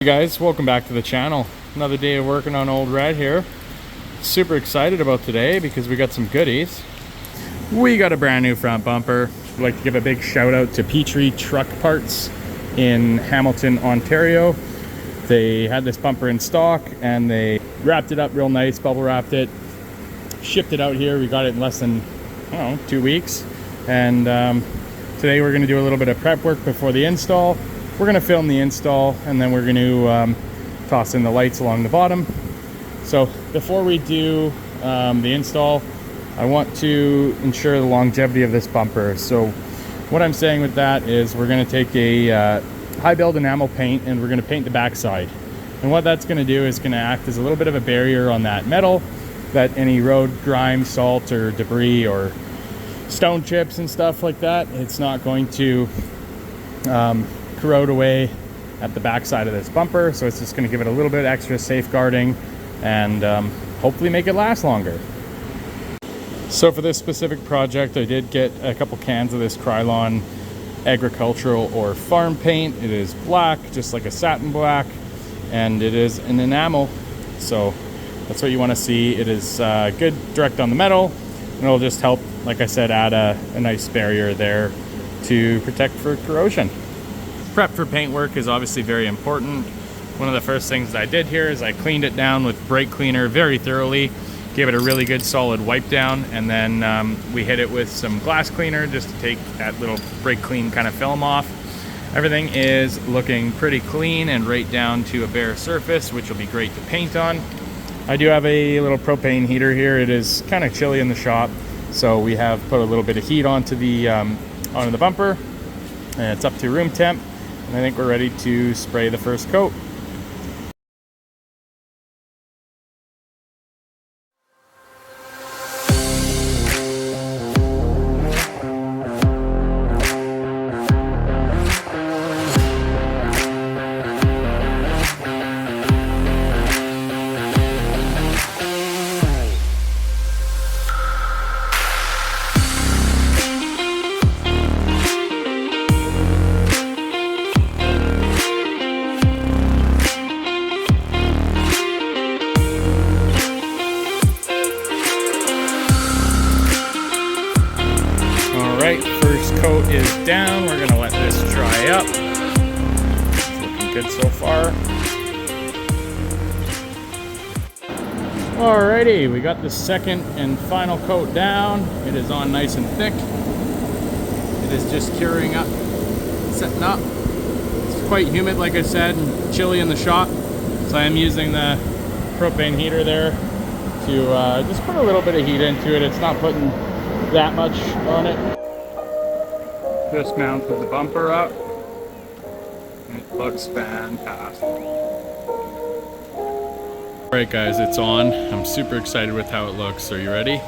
Hey guys, welcome back to the channel. Another day of working on old Red here. Super excited about today because we got some goodies. We got a brand new front bumper. I'd like to give a big shout out to Petrie Truck Parts in Hamilton, Ontario. They had this bumper in stock and they wrapped it up real nice, bubble wrapped it, shipped it out here. We got it in less than, I don't know, 2 weeks. And today we're going to do a little bit of prep work before the install. We're going to film the install and then we're going to toss in the lights along the bottom. So before we do the install, I want to ensure the longevity of this bumper. So what I'm saying with that is we're going to take a high build enamel paint and we're going to paint the backside. And what that's going to do is going to act as a little bit of a barrier on that metal, that any road grime, salt or debris or stone chips and stuff like that, it's not going to corrode away at the back side of this bumper. So it's just going to give it a little bit extra safeguarding and hopefully make it last longer. So for this specific project, I did get a couple cans of this Krylon agricultural or farm paint. It is black, just like a satin black, and it is an enamel. So that's what you want to see. It is good direct on the metal, and it'll just help, like I said, add a nice barrier there to protect for corrosion. Prep for paint work is obviously very important. One of the first things that I did here is I cleaned it down with brake cleaner very thoroughly, gave it a really good solid wipe down, and then we hit it with some glass cleaner just to take that little brake clean kind of film off. Everything is looking pretty clean and right down to a bare surface, which will be great to paint on. I do have a little propane heater here. It is kind of chilly in the shop, so we have put a little bit of heat onto the bumper, and it's up to room temp. And I think we're ready to spray the first coat. First coat is down. We're gonna let this dry up. It's looking good so far. Alrighty, we got the second and final coat down. It is on nice and thick. It is just curing up, setting up. It's quite humid, like I said, and chilly in the shop. So I am using the propane heater there to just put a little bit of heat into it. It's not putting that much on it. Just mounted the bumper up. It looks fantastic. Alright guys, it's on. I'm super excited with how it looks. Are you ready?